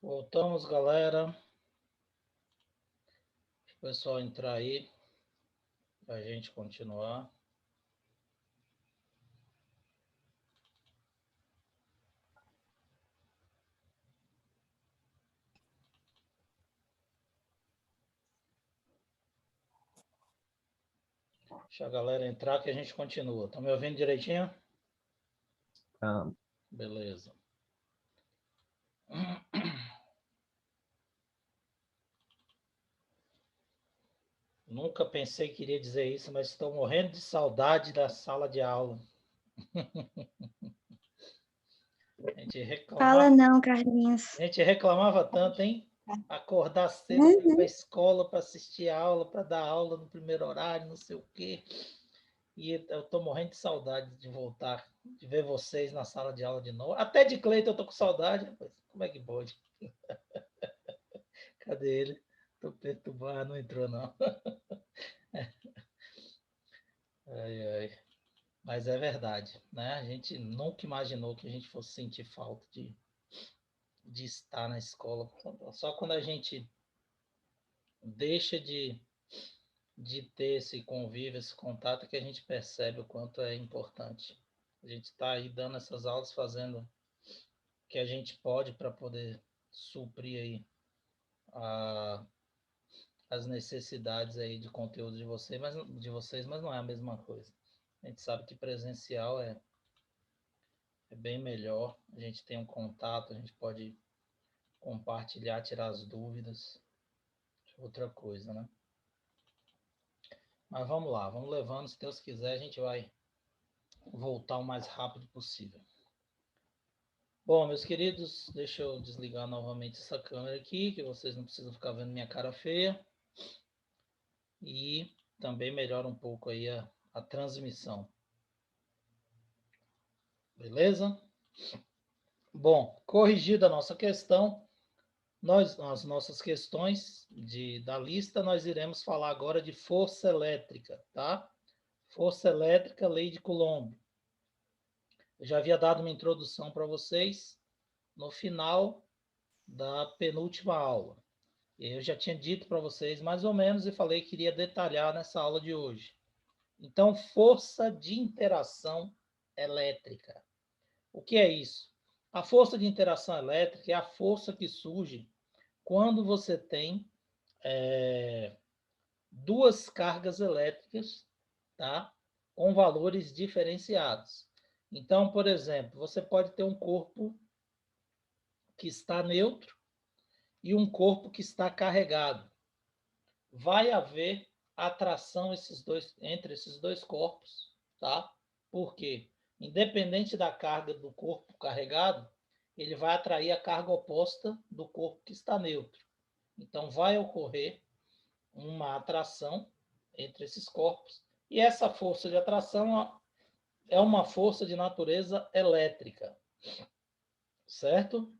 Voltamos, galera. Deixa o pessoal entrar aí para a gente continuar. Deixa a galera entrar que a gente continua. Estão me ouvindo direitinho? Ah, Beleza. Nunca pensei que iria dizer isso, mas estou morrendo de saudade da sala de aula. A gente Fala reclamava, não, Carlinhos. a gente reclamava tanto, hein? Acordar cedo para ir para a Uhum. escola, para assistir a aula, para dar aula no primeiro horário, não sei o quê. E eu estou morrendo de saudade de voltar, de ver vocês na sala de aula de novo. Até de Cleiton eu estou com saudade, rapaz. Como é que pode? Cadê ele? Estou perturbado, não entrou não. Ai, ai. Mas é verdade, né? A gente nunca imaginou que a gente fosse sentir falta de estar na escola. Só quando a gente deixa de ter esse convívio, esse contato, que a gente percebe o quanto é importante. A gente está aí dando essas aulas, fazendo o que a gente pode para poder suprir aí a, as necessidades aí de conteúdo de vocês, mas não é a mesma coisa. A gente sabe que presencial é bem melhor, a gente tem um contato, a gente pode compartilhar, tirar as dúvidas, outra coisa, né? Mas vamos lá, vamos levando, se Deus quiser, a gente vai voltar o mais rápido possível. Bom, meus queridos, deixa eu desligar novamente essa câmera aqui, que vocês não precisam ficar vendo minha cara feia. E também melhora um pouco aí a transmissão. Beleza? Bom, corrigida a nossa questão, as nossas questões da lista, nós iremos falar agora de força elétrica, tá? Força elétrica, lei de Coulomb. Eu já havia dado uma introdução para vocês no final da penúltima aula. Eu já tinha dito para vocês mais ou menos e falei que iria detalhar nessa aula de hoje. Então, força de interação elétrica. O que é isso? A força de interação elétrica é a força que surge quando você tem duas cargas elétricas, tá? Com valores diferenciados. Então, por exemplo, você pode ter um corpo que está neutro e um corpo que está carregado. Vai haver atração entre esses dois corpos, tá? Por quê? Independente da carga do corpo carregado, ele vai atrair a carga oposta do corpo que está neutro. Então, vai ocorrer uma atração entre esses corpos, e essa força de atração é uma força de natureza elétrica, certo?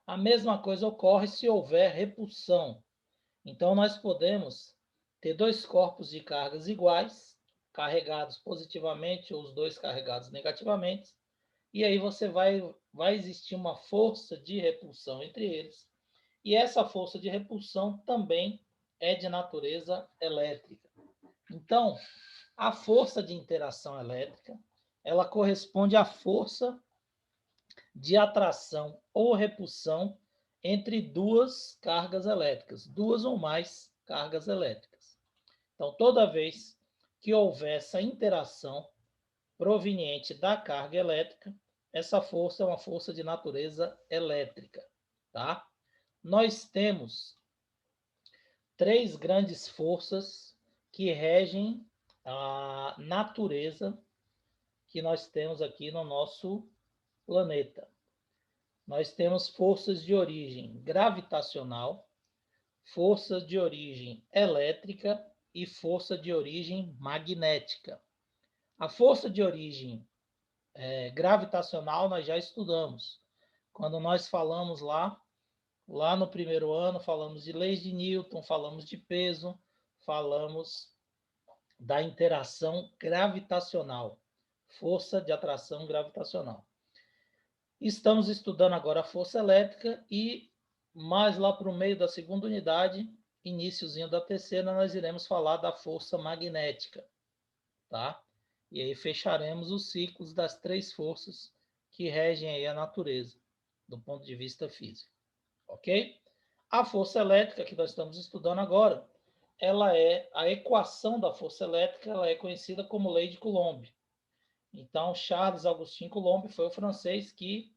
A mesma coisa ocorre se houver repulsão. Então, nós podemos ter dois corpos de cargas iguais, carregados positivamente, ou os dois carregados negativamente, e aí vai existir uma força de repulsão entre eles. E essa força de repulsão também é de natureza elétrica. Então, a força de interação elétrica, ela corresponde à força de atração ou repulsão entre duas cargas elétricas, duas ou mais cargas elétricas. Então, toda vez que houver essa interação proveniente da carga elétrica, essa força é uma força de natureza elétrica, tá? Nós temos três grandes forças que regem a natureza que nós temos aqui no nosso planeta. Nós temos forças de origem gravitacional, força de origem elétrica e força de origem magnética. A força de origem gravitacional nós já estudamos. Quando nós falamos lá no primeiro ano, falamos de leis de Newton, falamos de peso, falamos da interação gravitacional, força de atração gravitacional. Estamos estudando agora a força elétrica e mais lá para o meio da segunda unidade, iniciozinho da terceira, nós iremos falar da força magnética, tá? E aí fecharemos os ciclos das três forças que regem aí a natureza, do ponto de vista físico, ok? A força elétrica que nós estamos estudando agora, ela é a equação da força elétrica, ela é conhecida como lei de Coulomb. Então, Charles Augustin Coulomb foi o francês que,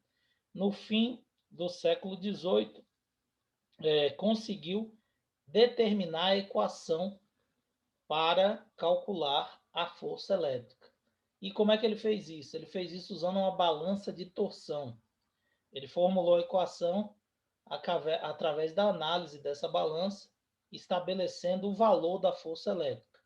no fim do século XVIII, conseguiu determinar a equação para calcular a força elétrica. E como é que ele fez isso? Ele fez isso usando uma balança de torção. Ele formulou a equação através da análise dessa balança, estabelecendo o valor da força elétrica.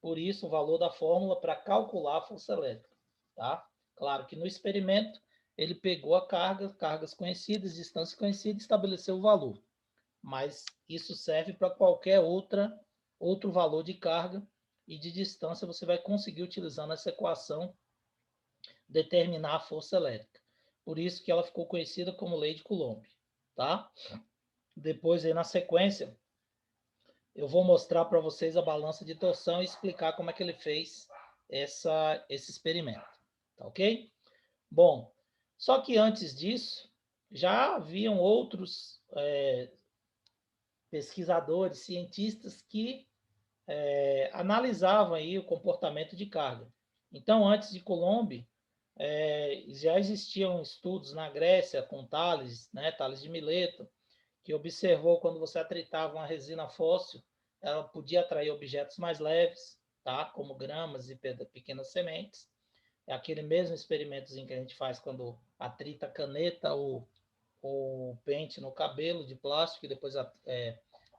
Por isso, o valor da fórmula para calcular a força elétrica. Tá? Claro que no experimento, ele pegou a cargas conhecidas, distâncias conhecidas e estabeleceu o valor. Mas isso serve para qualquer outro valor de carga e de distância, você vai conseguir, utilizando essa equação, determinar a força elétrica. Por isso que ela ficou conhecida como lei de Coulomb. Tá? Depois, aí, na sequência, eu vou mostrar para vocês a balança de torção e explicar como é que ele fez esse experimento. Tá ok? Bom, só que antes disso, já haviam outros pesquisadores, cientistas que analisavam aí o comportamento de carga. Então, antes de Coulomb, já existiam estudos na Grécia com Tales, né, Tales de Mileto, que observou quando você atritava uma resina fóssil, ela podia atrair objetos mais leves, tá? Como gramas e pequenas sementes. É aquele mesmo experimentozinho que a gente faz quando atrita a caneta ou pente no cabelo de plástico e depois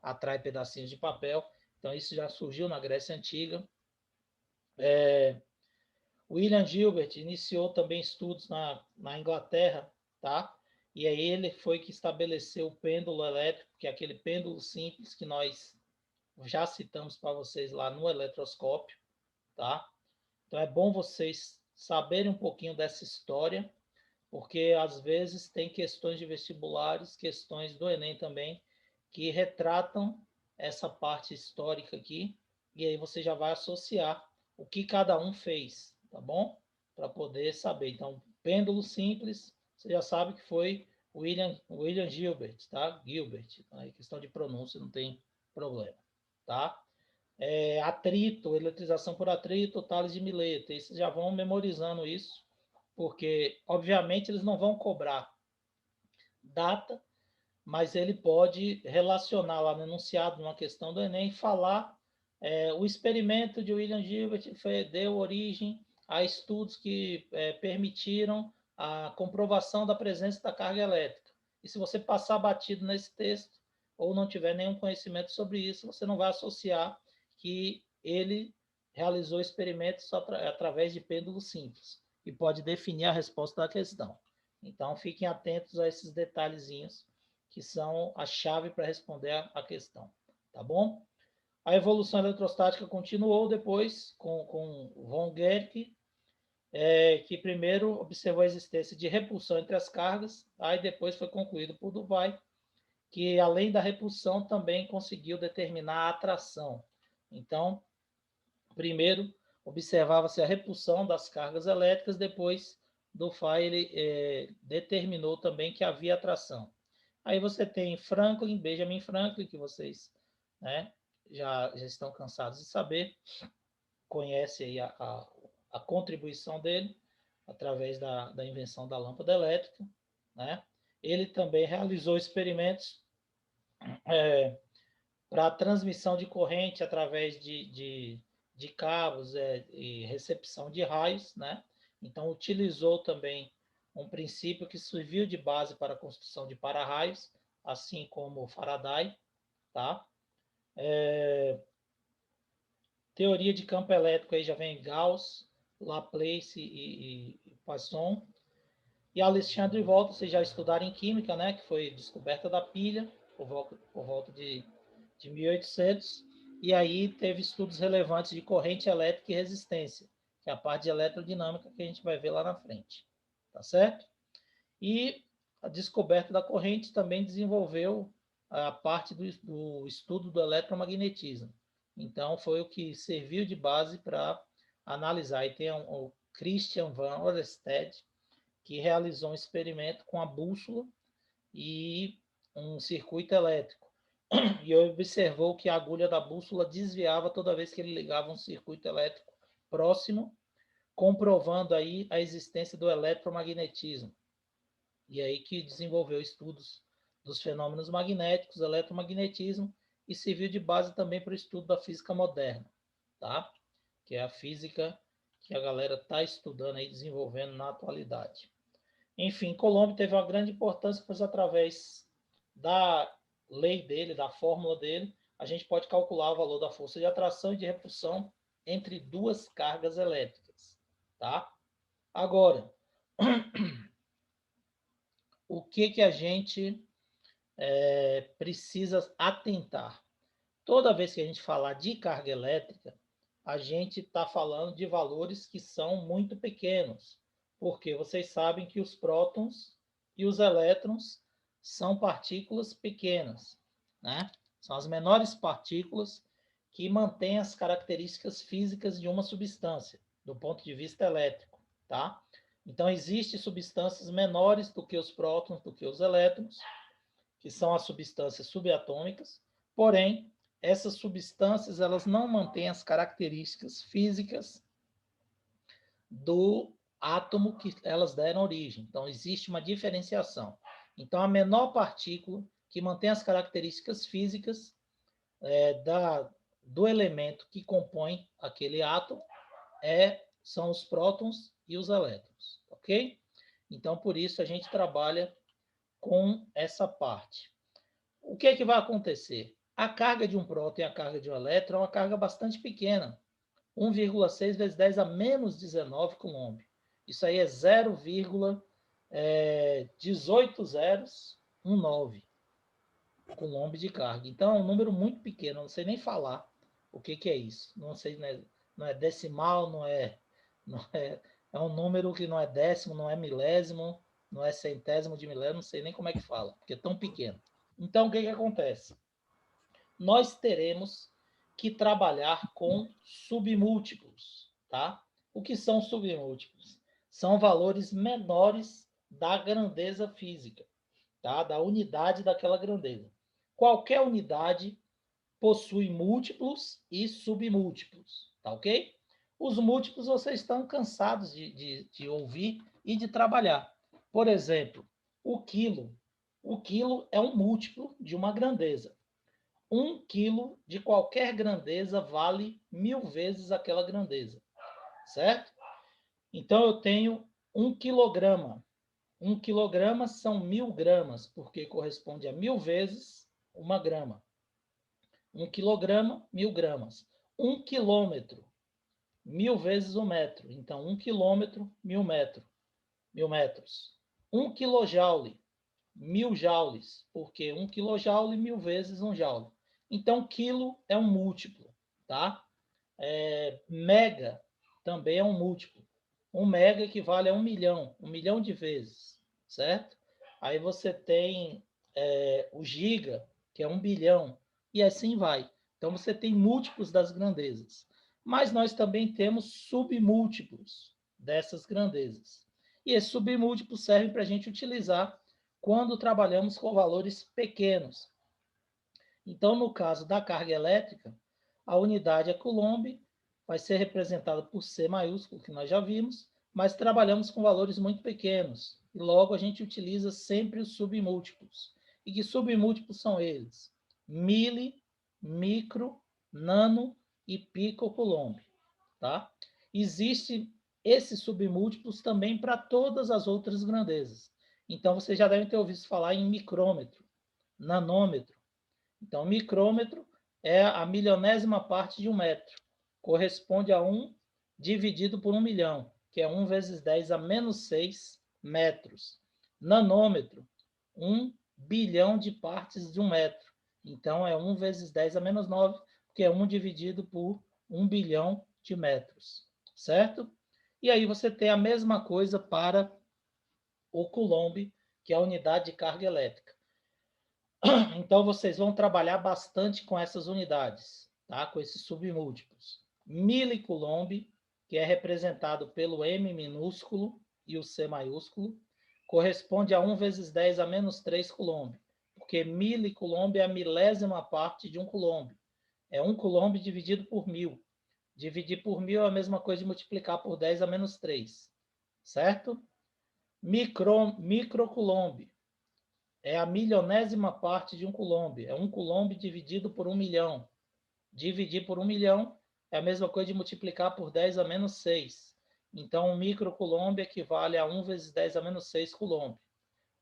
atrai pedacinhos de papel. Então, isso já surgiu na Grécia Antiga. William Gilbert iniciou também estudos na Inglaterra, tá? E aí ele foi que estabeleceu o pêndulo elétrico, que é aquele pêndulo simples que nós já citamos para vocês lá no eletroscópio, tá? Então é bom vocês saberem um pouquinho dessa história, porque às vezes tem questões de vestibulares, questões do Enem também, que retratam essa parte histórica aqui, e aí você já vai associar o que cada um fez, tá bom? Para poder saber. Então, pêndulo simples, você já sabe que foi William Gilbert, tá? Gilbert, aí questão de pronúncia não tem problema, tá? Atrito, eletrização por atrito, Tales de Mileto, e vocês já vão memorizando isso, porque, obviamente, eles não vão cobrar data, mas ele pode relacionar lá no enunciado, numa questão do Enem, falar o experimento de William Gilbert deu origem a estudos que permitiram a comprovação da presença da carga elétrica. E se você passar batido nesse texto, ou não tiver nenhum conhecimento sobre isso, você não vai associar que ele realizou experimentos através de pêndulo simples e pode definir a resposta da questão. Então, fiquem atentos a esses detalhezinhos que são a chave para responder a questão, tá bom? A evolução eletrostática continuou depois com von Guericke, que primeiro observou a existência de repulsão entre as cargas, aí depois foi concluído por Duvay, que além da repulsão também conseguiu determinar a atração. Então, primeiro observava-se a repulsão das cargas elétricas, depois Duvay ele determinou também que havia atração. Aí você tem Franklin, Benjamin Franklin, que vocês, né, já estão cansados de saber, conhece aí a contribuição dele através da invenção da lâmpada elétrica, né? Ele também realizou experimentos para transmissão de corrente através de cabos e recepção de raios, né? Então, utilizou também um princípio que serviu de base para a construção de para-raios, assim como Faraday, tá? Teoria de campo elétrico aí já vem Gauss, Laplace e Poisson. E Alexandre Volta, vocês já estudaram em química, né? Que foi descoberta da pilha por volta de 1800. E aí teve estudos relevantes de corrente elétrica e resistência, que é a parte de eletrodinâmica que a gente vai ver lá na frente. Tá certo? E a descoberta da corrente também desenvolveu a parte do estudo do eletromagnetismo. Então, foi o que serviu de base para analisar. E tem o Christian van Oersted, que realizou um experimento com a bússola e um circuito elétrico. E observou que a agulha da bússola desviava toda vez que ele ligava um circuito elétrico próximo, comprovando aí a existência do eletromagnetismo. E aí que desenvolveu estudos dos fenômenos magnéticos, eletromagnetismo, e serviu de base também para o estudo da física moderna, tá? Que é a física que a galera está estudando e desenvolvendo na atualidade. Enfim, Coulomb teve uma grande importância, pois através da lei dele, da fórmula dele, a gente pode calcular o valor da força de atração e de repulsão entre duas cargas elétricas, tá? Agora, o que a gente precisa atentar? Toda vez que a gente falar de carga elétrica, a gente está falando de valores que são muito pequenos, porque vocês sabem que os prótons e os elétrons são partículas pequenas, né? São as menores partículas que mantêm as características físicas de uma substância, do ponto de vista elétrico, tá? Então, existem substâncias menores do que os prótons, do que os elétrons, que são as substâncias subatômicas, porém, essas substâncias elas não mantêm as características físicas do átomo que elas deram origem. Então, existe uma diferenciação. Então, a menor partícula que mantém as características físicas do elemento que compõe aquele átomo são os prótons e os elétrons, ok? Então, por isso, a gente trabalha com essa parte. O que é que vai acontecer? A carga de um próton e a carga de um elétron é uma carga bastante pequena, 1,6 vezes 10 a menos 19 coulomb. Isso aí é 0,18019 coulomb de carga. Então, é um número muito pequeno, não sei nem falar o que é isso. Não sei, não é decimal, é um número que não é décimo, não é milésimo, não é centésimo de milésimo, não sei nem como é que fala, porque é tão pequeno. Então, o que acontece? Nós teremos que trabalhar com submúltiplos, tá? O que são submúltiplos? São valores menores da grandeza física, tá? Da unidade daquela grandeza. Qualquer unidade possui múltiplos e submúltiplos, tá ok? Os múltiplos vocês estão cansados de ouvir e de trabalhar. Por exemplo, o quilo. O quilo é um múltiplo de uma grandeza. 1 quilo de qualquer grandeza vale 1000 vezes aquela grandeza, certo? Então, eu tenho 1 quilograma. 1 quilograma são 1000 gramas, porque corresponde a 1000 vezes uma grama. 1 quilograma, 1000 gramas. 1 quilômetro, 1000 vezes um metro. Então, 1 quilômetro, 1000 metros. 1 quilojoule, 1000 joules, porque 1 quilojoule, 1000 vezes um joule. Então, quilo é um múltiplo, tá? Mega também é um múltiplo. 1 mega equivale a 1 milhão de vezes, certo? Aí você tem o giga, que é 1 bilhão, e assim vai. Então, você tem múltiplos das grandezas. Mas nós também temos submúltiplos dessas grandezas. E esses submúltiplos servem para a gente utilizar quando trabalhamos com valores pequenos. Então, no caso da carga elétrica, a unidade é Coulomb, vai ser representada por C maiúsculo, que nós já vimos, mas trabalhamos com valores muito pequenos, e logo a gente utiliza sempre os submúltiplos. E que submúltiplos são eles? Mili, micro, nano e picocoulomb, tá? Existem esses submúltiplos também para todas as outras grandezas. Então, vocês já devem ter ouvido falar em micrômetro, nanômetro. Então, micrômetro é a milionésima parte de um metro. Corresponde a 1 dividido por 1 milhão, que é 1 vezes 10 a menos 6 metros. Nanômetro, 1 bilhão de partes de um metro. Então, é 1 vezes 10 a menos 9, que é 1 dividido por 1 bilhão de metros. Certo? E aí você tem a mesma coisa para o coulomb, que é a unidade de carga elétrica. Então, vocês vão trabalhar bastante com essas unidades, tá? Com esses submúltiplos. Milicoulomb, que é representado pelo M minúsculo e o C maiúsculo, corresponde a 1 vezes 10 a menos 3 coulomb, porque milicoulomb é a milésima parte de um coulomb. É 1 coulomb dividido por 1000. Dividir por 1000 é a mesma coisa de multiplicar por 10 a menos 3, certo? Microcoulomb é a milionésima parte de um coulomb. É 1 coulomb dividido por 1 milhão. Dividir por 1 milhão é a mesma coisa de multiplicar por 10 a menos 6. Então, um microcoulomb equivale a 1 vezes 10 a menos 6 coulomb.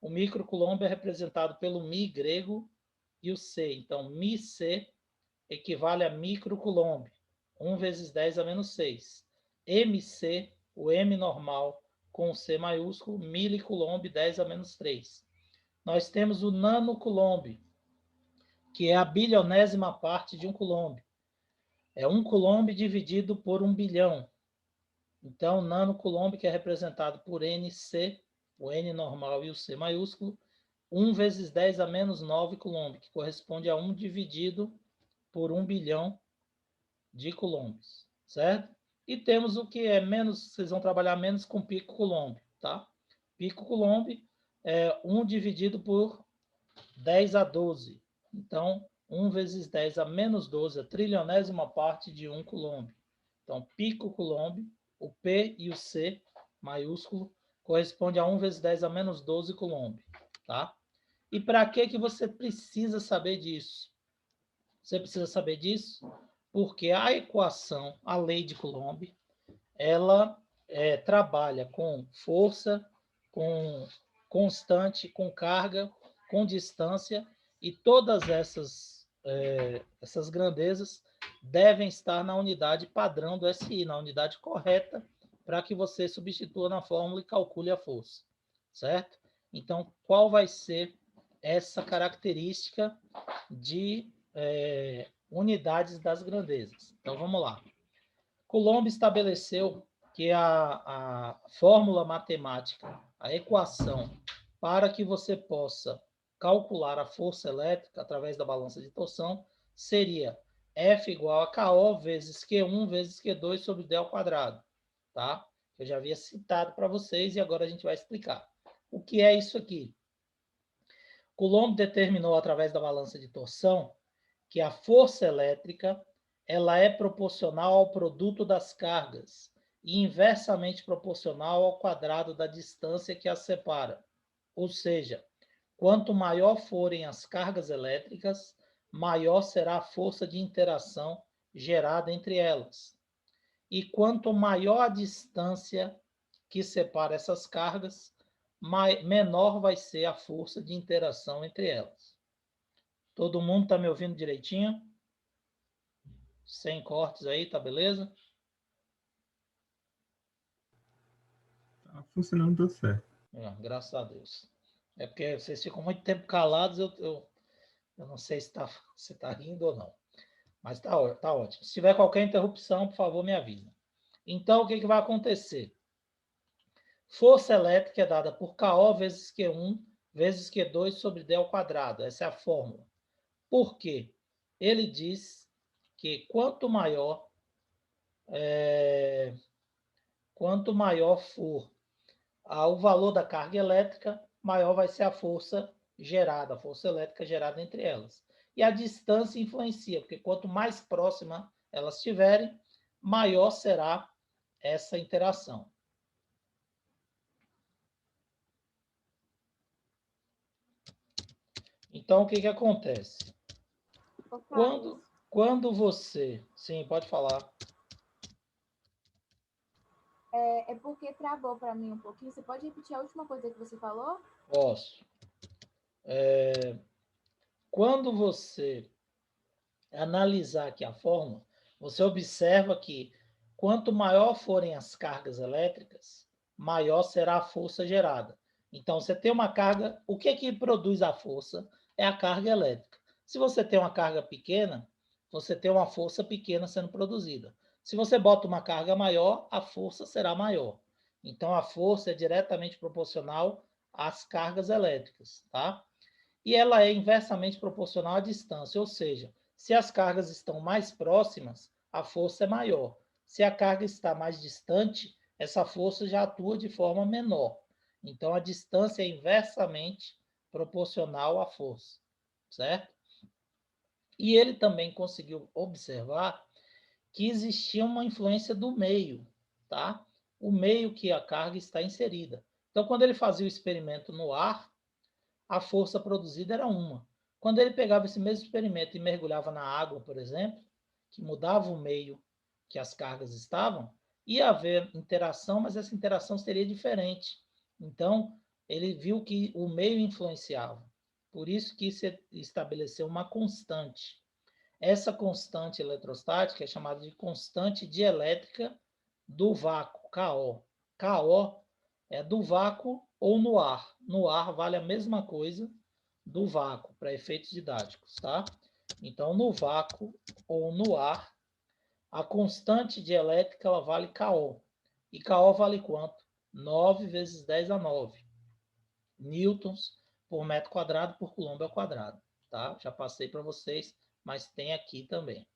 O microcoulomb é representado pelo mi grego e o C. Então, mi-C equivale a microcoulomb. 1 vezes 10 a menos 6. MC, o M normal, com o C maiúsculo, milicoulomb 10 a menos 3. Nós temos o nanocoulomb, que é a bilionésima parte de um coulomb. É 1 coulomb dividido por 1 bilhão. Então, nanocoulomb, que é representado por NC, o N normal e o C maiúsculo, 1 vezes 10 a menos 9 coulomb, que corresponde a 1 dividido por 1 bilhão de coulombs, certo? E temos o que é menos, vocês vão trabalhar menos com pico coulomb, tá? Pico coulomb é 1 dividido por 10 a 12. Então, 1 vezes 10 a menos 12, a trilionésima parte de 1 coulomb. Então, pico coulomb, o P e o C maiúsculo, corresponde a 1 vezes 10 a menos 12 coulomb, tá? E para que você precisa saber disso? Você precisa saber disso porque a equação, a lei de Coulomb, ela trabalha com força, com constante, com carga, com distância, e todas essas grandezas devem estar na unidade padrão do SI, na unidade correta, para que você substitua na fórmula e calcule a força, certo? Então, qual vai ser essa característica de unidades das grandezas? Então, vamos lá. Coulomb estabeleceu que a fórmula matemática, a equação, para que você possa calcular a força elétrica através da balança de torção, seria F igual a KO vezes Q1 vezes Q2 sobre D ao quadrado, tá? Eu já havia citado para vocês e agora a gente vai explicar. O que é isso aqui? Coulomb determinou através da balança de torção que a força elétrica ela é proporcional ao produto das cargas e inversamente proporcional ao quadrado da distância que as separa. Ou seja, quanto maior forem as cargas elétricas, maior será a força de interação gerada entre elas. E quanto maior a distância que separa essas cargas, menor vai ser a força de interação entre elas. Todo mundo está me ouvindo direitinho? Sem cortes aí, tá beleza? Tá funcionando tudo certo. Graças a Deus. É porque vocês ficam muito tempo calados, eu não sei se você tá rindo ou não. Mas tá ótimo. Se tiver qualquer interrupção, por favor, me avisa. Então, o que vai acontecer? Força elétrica é dada por KO vezes Q1 vezes Q2 sobre D ao quadrado. Essa é a fórmula. Por quê? Ele diz que quanto maior for o valor da carga elétrica, maior vai ser a força gerada, a força elétrica gerada entre elas. E a distância influencia, porque quanto mais próxima elas estiverem, maior será essa interação. Então, o que acontece? Quando você... Sim, pode falar. É porque travou para mim um pouquinho. Você pode repetir a última coisa que você falou? Posso. Quando você analisar aqui a fórmula, você observa que quanto maior forem as cargas elétricas, maior será a força gerada. Então, você tem uma carga... O que é que produz a força? É a carga elétrica. Se você tem uma carga pequena, você tem uma força pequena sendo produzida. Se você bota uma carga maior, a força será maior. Então, a força é diretamente proporcional as cargas elétricas, tá? E ela é inversamente proporcional à distância, ou seja, se as cargas estão mais próximas, a força é maior. Se a carga está mais distante, essa força já atua de forma menor. Então, a distância é inversamente proporcional à força, certo? E ele também conseguiu observar que existia uma influência do meio, tá? O meio que a carga está inserida. Então, quando ele fazia o experimento no ar, a força produzida era uma. Quando ele pegava esse mesmo experimento e mergulhava na água, por exemplo, que mudava o meio que as cargas estavam, ia haver interação, mas essa interação seria diferente. Então, ele viu que o meio influenciava. Por isso que se estabeleceu uma constante. Essa constante eletrostática é chamada de constante dielétrica do vácuo, KO. KO é do vácuo ou no ar. No ar vale a mesma coisa do vácuo, para efeitos didáticos, tá? Então, no vácuo ou no ar, a constante dielétrica ela vale KO. E KO vale quanto? 9 vezes 10 a 9 newtons por metro quadrado por coulomb ao quadrado, tá? Já passei para vocês, mas tem aqui também,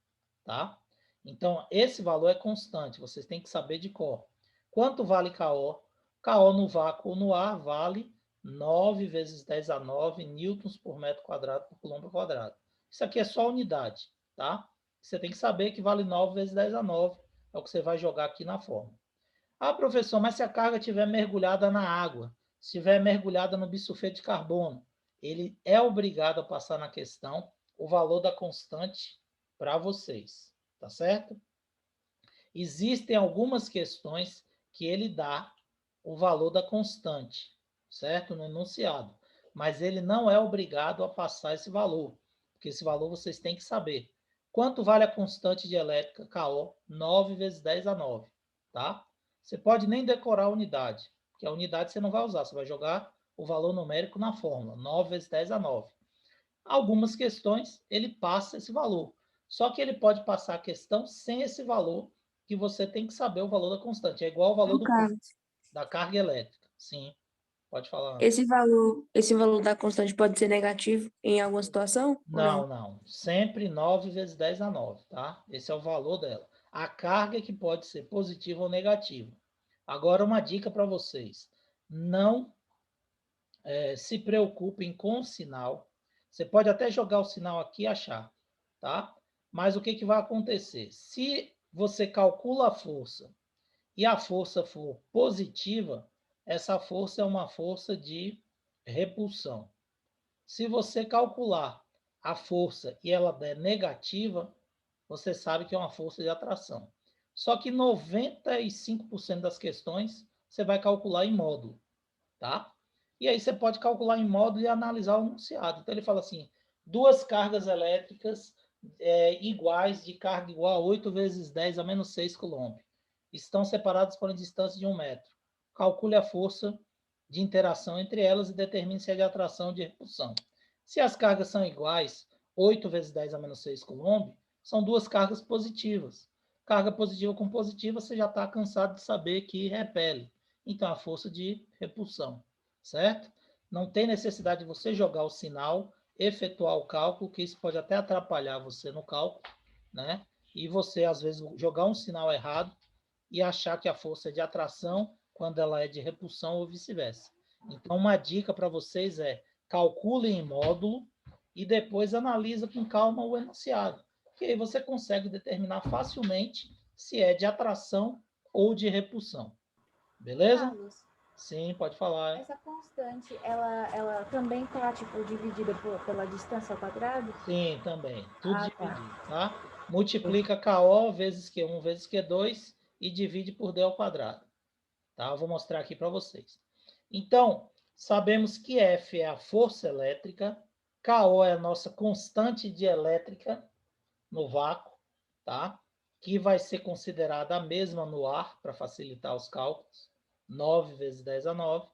tá? Então, esse valor é constante, vocês têm que saber de cor. Quanto vale KO? KO no vácuo ou no ar vale 9 vezes 10 a 9 newtons por metro quadrado por coulomb ao quadrado. Isso aqui é só unidade, tá? Você tem que saber que vale 9 vezes 10 a 9, é o que você vai jogar aqui na fórmula. Ah, professor, mas se a carga estiver mergulhada na água, se estiver mergulhada no bisulfeto de carbono, ele é obrigado a passar na questão o valor da constante para vocês, tá certo? Existem algumas questões que ele dá o valor da constante, certo? No enunciado, mas ele não é obrigado a passar esse valor, porque esse valor vocês têm que saber. Quanto vale a constante dielétrica KO? 9 vezes 10 a 9, tá? Você pode nem decorar a unidade, porque a unidade você não vai usar, você vai jogar o valor numérico na fórmula, 9 vezes 10 a 9. Algumas questões ele passa esse valor, só que ele pode passar a questão sem esse valor, que você tem que saber o valor da constante, é igual ao valor da carga elétrica. Sim, pode falar. Esse valor da constante pode ser negativo em alguma situação? Ou Não, não. Sempre 9 vezes 10 a 9, tá? Esse é o valor dela. A carga é que pode ser positiva ou negativa. Agora, uma dica para vocês. Não se preocupem com o sinal. Você pode até jogar o sinal aqui e achar, tá? Mas o que, que vai acontecer? Se você calcula a força e a força for positiva, essa força é uma força de repulsão. Se você calcular a força e ela der negativa, você sabe que é uma força de atração. Só que 95% das questões você vai calcular em módulo, tá? E aí você pode calcular em módulo e analisar o enunciado. Então ele fala assim, duas cargas elétricas iguais, de carga igual a 8 vezes 10 a menos 6 coulomb. Estão separadas por uma distância de 1 metro. Calcule a força de interação entre elas e determine se é de atração ou de repulsão. Se as cargas são iguais, 8 vezes 10 a menos 6 coulomb, são duas cargas positivas. Carga positiva com positiva, você já está cansado de saber que repele. Então, a força de repulsão, certo? Não tem necessidade de você jogar o sinal, efetuar o cálculo, que isso pode até atrapalhar você no cálculo, né? E você, às vezes, jogar um sinal errado e achar que a força é de atração quando ela é de repulsão ou vice-versa. Então, uma dica para vocês é calculem em módulo e depois analisa com calma o enunciado, que aí você consegue determinar facilmente se é de atração ou de repulsão. Beleza? Carlos, Sim, pode falar. essa constante, ela também está, tipo, dividida pela distância ao quadrado? Sim, também. Tudo Ah, dividido, tá? Multiplica KO vezes Q1 vezes Q2 e divide por D ao quadrado. Tá? Eu vou mostrar aqui para vocês. Então, sabemos que F é a força elétrica, KO é a nossa constante dielétrica no vácuo, tá? Que vai ser considerada a mesma no ar, para facilitar os cálculos, 9 vezes 10 a 9.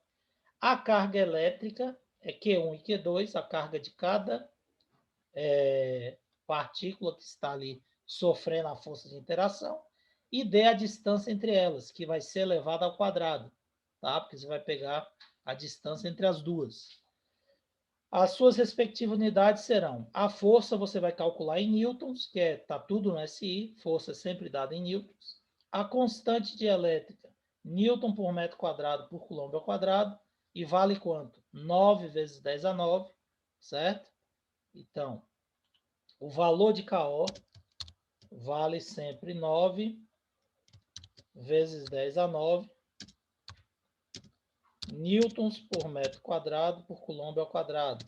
A carga elétrica é Q1 e Q2, a carga de cada partícula que está ali sofrendo a força de interação, e D a distância entre elas, que vai ser elevada ao quadrado, tá? Porque você vai pegar a distância entre as duas. As suas respectivas unidades serão: a força você vai calcular em newtons, que está tudo no SI, força é sempre dada em newtons. A constante de elétrica, newton por metro quadrado por coulombo ao quadrado, e vale quanto? 9 vezes 10 a 9, certo? Então, o valor de KO vale sempre 9 vezes 10 a 9 newtons por metro quadrado por coulombo ao quadrado.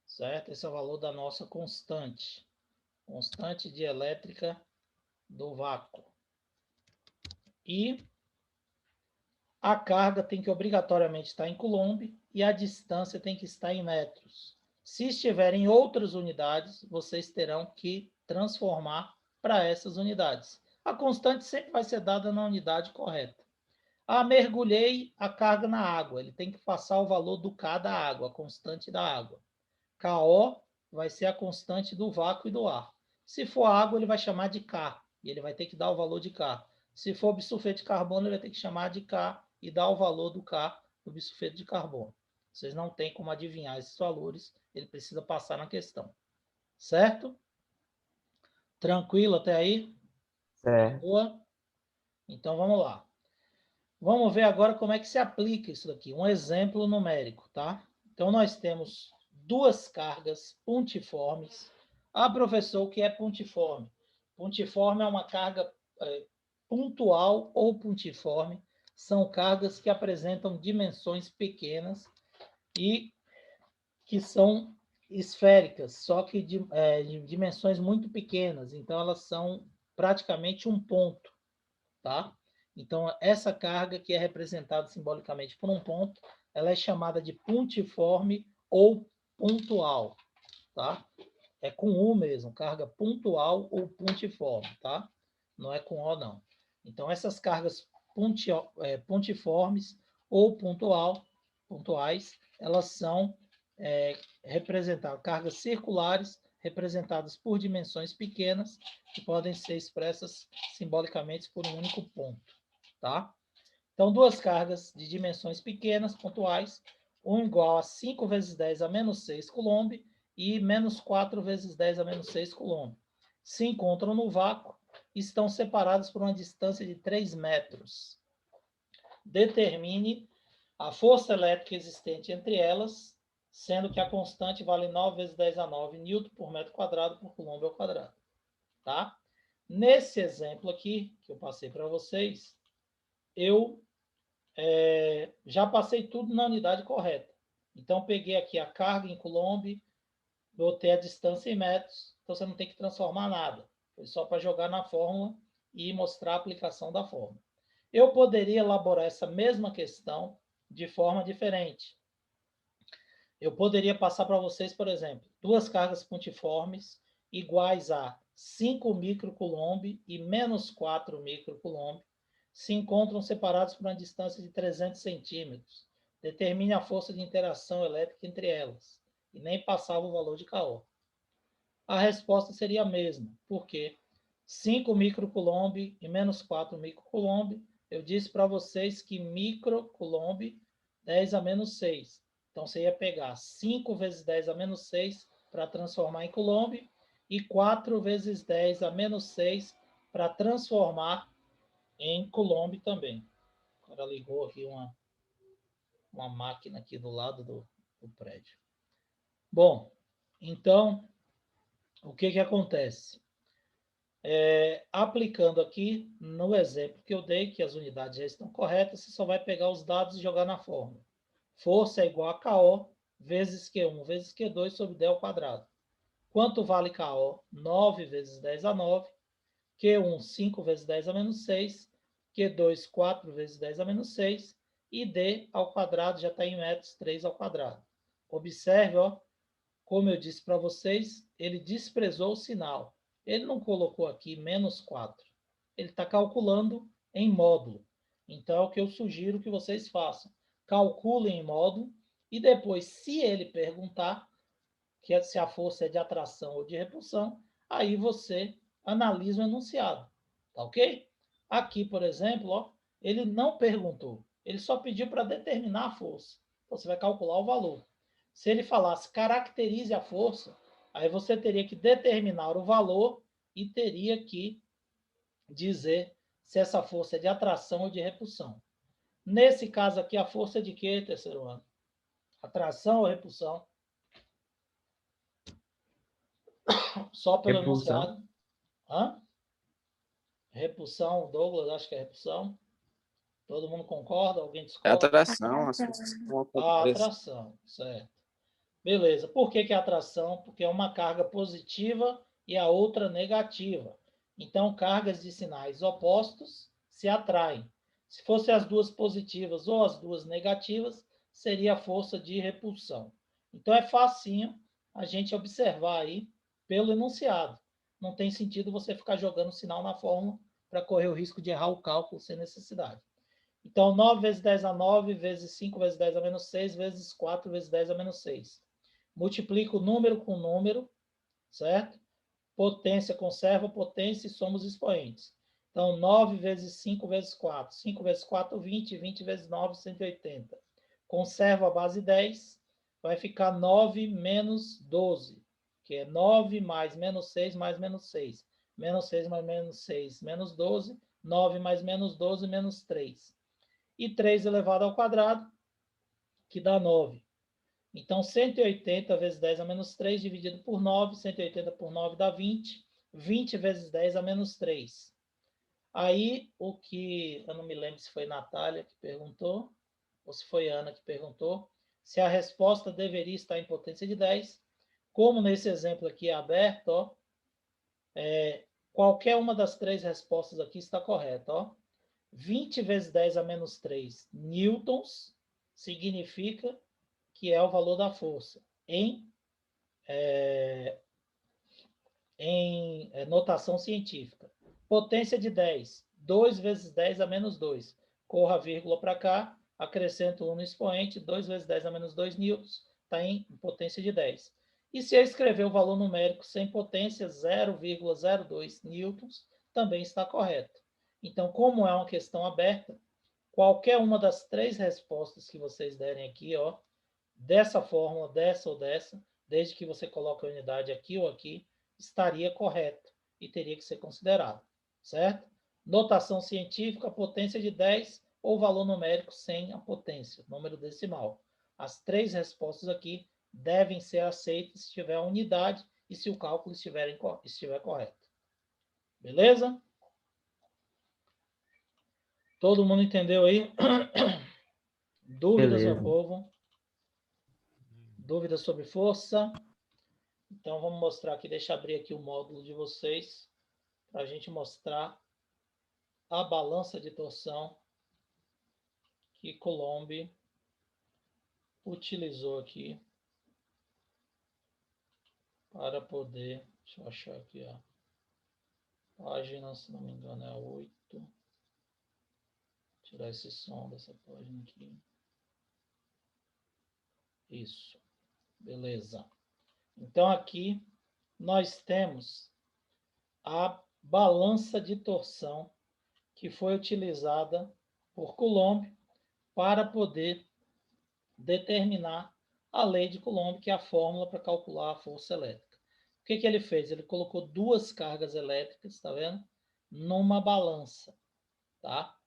Certo? Esse é o valor da nossa constante. Constante de elétrica do vácuo. E a carga tem que obrigatoriamente estar em coulomb e a distância tem que estar em metros. Se estiver em outras unidades, vocês terão que transformar para essas unidades. A constante sempre vai ser dada na unidade correta. Mergulhei a carga na água. Ele tem que passar o valor do K da água, a constante da água. KO vai ser a constante do vácuo e do ar. Se for água, ele vai chamar de K, e ele vai ter que dar o valor de K. Se for bisulfeto de carbono, ele vai ter que chamar de K e dar o valor do K do bisulfeto de carbono. Vocês não têm como adivinhar esses valores, ele precisa passar na questão. Certo? Tranquilo até aí? Certo. Boa? Então, vamos lá. Vamos ver agora como é que se aplica isso daqui. Um exemplo numérico, tá? Então, nós temos duas cargas pontiformes. Professor, o que é pontiforme? Pontiforme é uma carga pontual ou pontiforme. São cargas que apresentam dimensões pequenas e que são esféricas, só que de dimensões muito pequenas. Então, elas são praticamente um ponto, tá? Então, essa carga que é representada simbolicamente por um ponto, ela é chamada de pontiforme ou pontual, tá? É com U mesmo, carga pontual ou pontiforme, tá? Não é com O, não. Então, essas cargas pontiformes ou pontuais, elas são representadas, cargas circulares representadas por dimensões pequenas que podem ser expressas simbolicamente por um único ponto, tá? Então, duas cargas de dimensões pequenas, pontuais, 1 igual a 5 vezes 10 a menos 6 coulomb e menos 4 vezes 10 a menos 6 coulomb. Se encontram no vácuo e estão separadas por uma distância de 3 metros. Determine a força elétrica existente entre elas, sendo que a constante vale 9 vezes 10 a 9 newton por metro quadrado por coulomb ao quadrado. Tá? Nesse exemplo aqui, que eu passei para vocês, eu já passei tudo na unidade correta. Então, peguei aqui a carga em coulomb, botei a distância em metros, então você não tem que transformar nada. Foi só para jogar na fórmula e mostrar a aplicação da fórmula. Eu poderia elaborar essa mesma questão de forma diferente. Eu poderia passar para vocês, por exemplo, duas cargas pontiformes iguais a 5 microcoulomb e menos 4 microcoulomb se encontram separados por uma distância de 300 centímetros. Determine a força de interação elétrica entre elas. E nem passava o valor de KO. A resposta seria a mesma. Por quê? 5 microcoulomb e menos 4 microcoulomb. Eu disse para vocês que microcoulomb 10 a menos 6. Então, você ia pegar 5 vezes 10 a menos 6 para transformar em coulomb e 4 vezes 10 a menos 6 para transformar em coulomb também. O cara ligou aqui uma máquina aqui do lado do prédio. Bom, então, o que acontece? Aplicando aqui no exemplo que eu dei, que as unidades já estão corretas, você só vai pegar os dados e jogar na fórmula. Força é igual a KO vezes Q1 vezes Q2 sobre D ao quadrado. Quanto vale KO? 9 vezes 10 a 9. Q1, 5 vezes 10 a menos 6. Q2, 4 vezes 10 a menos 6. E D ao quadrado já está em metros, 3 ao quadrado. Observe, ó, como eu disse para vocês, ele desprezou o sinal. Ele não colocou aqui menos 4. Ele está calculando em módulo. Então, é o que eu sugiro que vocês façam. Calculem em módulo e depois, se ele perguntar se a força é de atração ou de repulsão, aí você analisa o enunciado. Tá ok? Aqui, por exemplo, ó, ele não perguntou. Ele só pediu para determinar a força. Então, você vai calcular o valor. Se ele falasse caracterize a força, aí você teria que determinar o valor e teria que dizer se essa força é de atração ou de repulsão. Nesse caso aqui, a força é de quê, terceiro ano? Atração ou repulsão? Só pelo Repulsão. enunciado. Hã? Repulsão, Douglas, acho que é repulsão. Todo mundo concorda? Alguém É discorda? atração, as coisas são A parecem. atração, certo. Beleza. Por que que é atração? Porque é uma carga positiva e a outra negativa. Então, cargas de sinais opostos se atraem. Se fossem as duas positivas ou as duas negativas, seria a força de repulsão. Então, é facinho a gente observar aí pelo enunciado. Não tem sentido você ficar jogando sinal na fórmula para correr o risco de errar o cálculo sem necessidade. Então, 9 vezes 10 a 9, vezes 5 vezes 10 a menos 6, vezes 4 vezes 10 a menos 6. Multiplica o número com o número, certo? Potência, conserva potência e somos expoentes. Então, 9 vezes 5 vezes 4. 5 vezes 4, 20. 20 vezes 9, 180. Conserva a base 10. Vai ficar 9 menos 12, que é 9 mais menos 6 mais menos 6. Menos 6 mais menos 6, menos 12. 9 mais menos 12, menos 3. E 3 elevado ao quadrado, que dá 9. Então, 180 vezes 10 a menos 3 dividido por 9, 180 por 9 dá 20. 20 vezes 10 a menos 3. Aí, o que, eu não me lembro se foi Natália que perguntou, ou se foi Ana que perguntou, se a resposta deveria estar em potência de 10. Como nesse exemplo aqui é aberto, ó, qualquer uma das três respostas aqui está correta. Ó. 20 vezes 10 a menos 3 newtons significa que é o valor da força em notação científica. Potência de 10, 2 vezes 10 a menos 2. Corra a vírgula para cá, acrescento 1 no expoente, 2 vezes 10 a menos 2 newtons, está em potência de 10. E se eu escrever o valor numérico sem potência, 0,02 newtons, também está correto. Então, como é uma questão aberta, qualquer uma das três respostas que vocês derem aqui, ó, dessa fórmula, dessa ou dessa, desde que você coloque a unidade aqui ou aqui, estaria correto e teria que ser considerado, certo? Notação científica, potência de 10 ou valor numérico sem a potência, número decimal. As três respostas aqui devem ser aceitas se tiver a unidade e se o cálculo estiver correto. Beleza? Todo mundo entendeu aí? Dúvidas, meu Beleza. povo? Dúvidas sobre força? Então, vamos mostrar aqui, deixa eu abrir aqui o módulo de vocês, para a gente mostrar a balança de torção que Coulomb utilizou aqui para poder, deixa eu achar aqui a página, se não me engano é a 8, tirar esse som dessa página aqui. Isso, beleza. Então, aqui nós temos a balança de torção que foi utilizada por Coulomb para poder determinar a lei de Coulomb, que é a fórmula para calcular a força elétrica. O que ele fez? Ele colocou duas cargas elétricas, tá vendo? Numa balança, tá?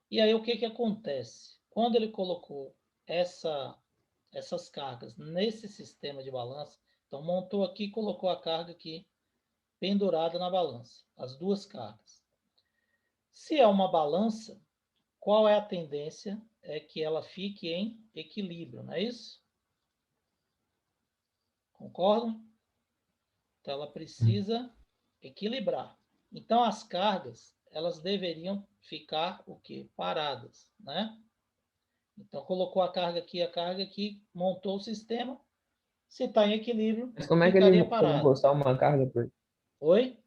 E aí o que acontece? Quando ele colocou essas cargas nesse sistema de balança, então montou aqui e colocou a carga aqui pendurada na balança, as duas cargas. Se é uma balança, qual é a tendência? É que ela fique em equilíbrio, não é isso? Concordam? Então, ela precisa equilibrar. Então, as cargas, elas deveriam ficar o quê? Paradas, né? Então, colocou a carga aqui, montou o sistema. Se está em equilíbrio, Mas como é que ficaria ele colocou parado. só uma carga? Oi?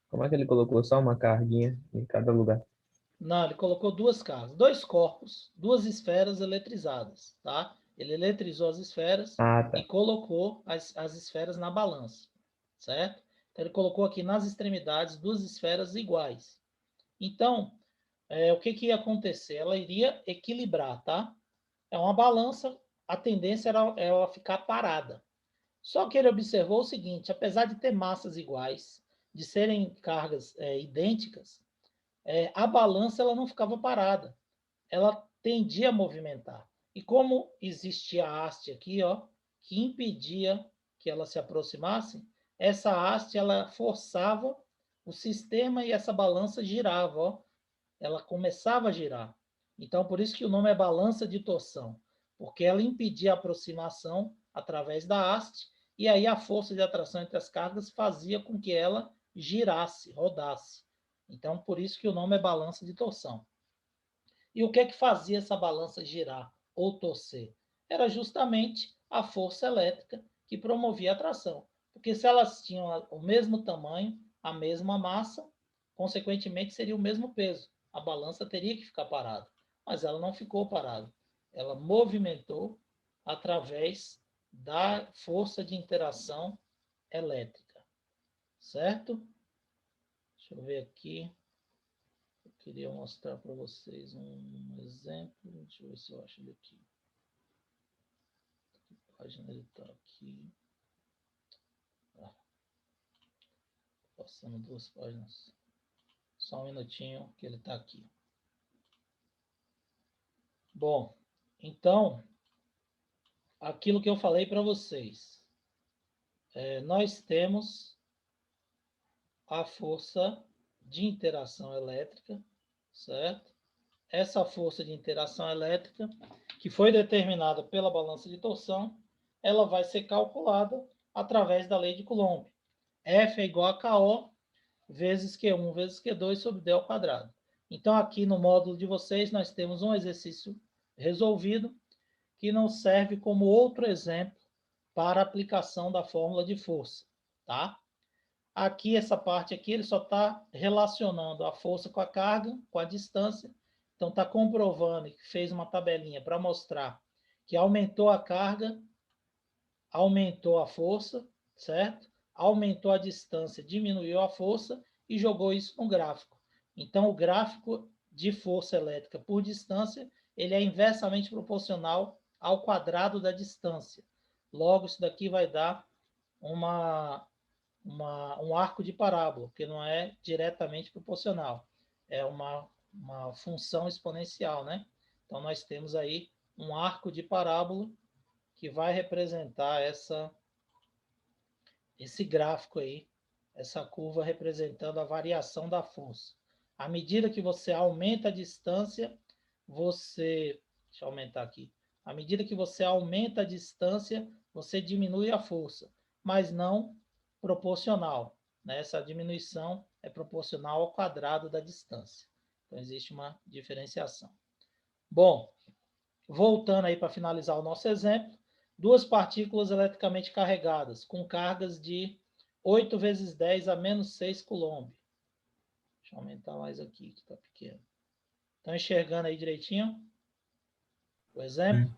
Como é que ele colocou só uma carguinha em cada lugar? Não, ele colocou duas cargas, dois corpos, duas esferas eletrizadas, tá? Ele eletrizou as esferas Ah, e tá. colocou as esferas na balança, certo? Então, ele colocou aqui nas extremidades duas esferas iguais. Então, o que ia acontecer? Ela iria equilibrar, tá? É uma balança, a tendência era ela ficar parada. Só que ele observou o seguinte, apesar de ter massas iguais, de serem cargas idênticas, a balança ela não ficava parada. Ela tendia a movimentar. E como existia a haste aqui, ó, que impedia que ela se aproximasse, essa haste ela forçava o sistema e essa balança girava, ó. Ela começava a girar. Então, por isso que o nome é balança de torção, porque ela impedia a aproximação através da haste, e aí a força de atração entre as cargas fazia com que ela girasse, rodasse. Então, por isso que o nome é balança de torção. E o que é que fazia essa balança girar ou torcer? Era justamente a força elétrica que promovia a atração. Porque se elas tinham o mesmo tamanho, a mesma massa, consequentemente seria o mesmo peso. A balança teria que ficar parada. Mas ela não ficou parada. Ela movimentou através da força de interação elétrica. Certo? Deixa eu ver aqui. Eu queria mostrar para vocês um exemplo. Deixa eu ver se eu acho ele aqui. Que página ele está aqui? Passando 2 páginas. Só um minutinho que ele está aqui. Bom, então, aquilo que eu falei para vocês. Nós temos a força de interação elétrica, certo? Essa força de interação elétrica, que foi determinada pela balança de torção, ela vai ser calculada através da lei de Coulomb. F é igual a KO vezes Q1 vezes Q2 sobre D ao quadrado. Então, aqui no módulo de vocês, nós temos um exercício resolvido que não serve como outro exemplo para a aplicação da fórmula de força, tá? Aqui, essa parte aqui, ele só está relacionando a força com a carga, com a distância. Então, está comprovando que fez uma tabelinha para mostrar que aumentou a carga, aumentou a força, certo? Aumentou a distância, diminuiu a força e jogou isso no gráfico. Então, o gráfico de força elétrica por distância, ele é inversamente proporcional ao quadrado da distância. Logo, isso daqui vai dar um arco de parábola, que não é diretamente proporcional. É uma função exponencial, né? Então, nós temos aí um arco de parábola que vai representar esse gráfico aí, essa curva representando a variação da força. À medida que você aumenta a distância, deixa eu aumentar aqui. À medida que você aumenta a distância, você diminui a força, mas não proporcional, né? Essa diminuição é proporcional ao quadrado da distância. Então, existe uma diferenciação. Bom, voltando aí para finalizar o nosso exemplo, 2 partículas eletricamente carregadas, com cargas de 8 vezes 10 a menos 6 Coulomb. Deixa eu aumentar mais aqui, que está pequeno. Estão enxergando aí direitinho o exemplo? Sim.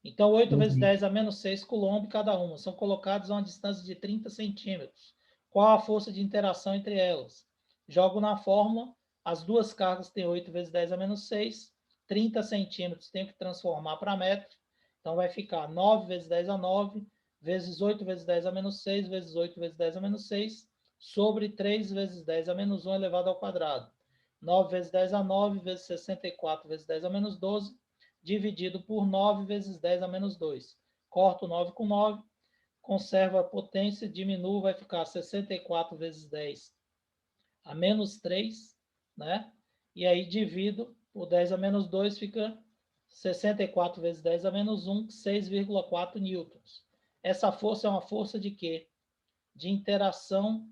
Então, 8 vezes Uhum. 10 a menos 6 Coulomb cada uma. São colocados a uma distância de 30 centímetros. Qual a força de interação entre elas? Jogo na fórmula. As 2 cargas têm 8 vezes 10 a menos 6. 30 centímetros tenho que transformar para metro. Então, vai ficar 9 vezes 10 a 9, vezes 8 vezes 10 a menos 6, vezes 8 vezes 10 a menos 6, sobre 3 vezes 10 a menos 1 elevado ao quadrado. 9 vezes 10 a 9, vezes 64 vezes 10 a menos 12, dividido por 9 vezes 10 a menos 2. Corto 9 com 9, conservo a potência, diminuo, vai ficar 64 vezes 10 a menos 3, né? E aí divido por 10 a menos 2, fica 64 vezes 10 a menos 1, 6,4 newtons. Essa força é uma força de quê? De interação,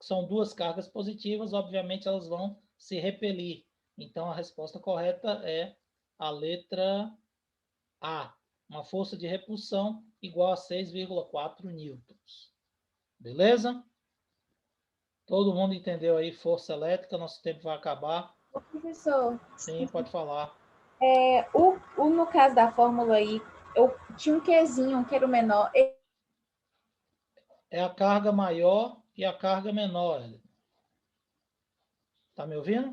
são 2 cargas positivas, obviamente elas vão se repelir. Então, a resposta correta é a letra A, uma força de repulsão igual a 6,4 newtons. Beleza? Todo mundo entendeu aí força elétrica, nosso tempo vai acabar. Ô, professor, Sim, pode falar. no caso da fórmula aí, eu tinha um Qzinho, que era o menor. É a carga maior e a carga menor. Tá me ouvindo?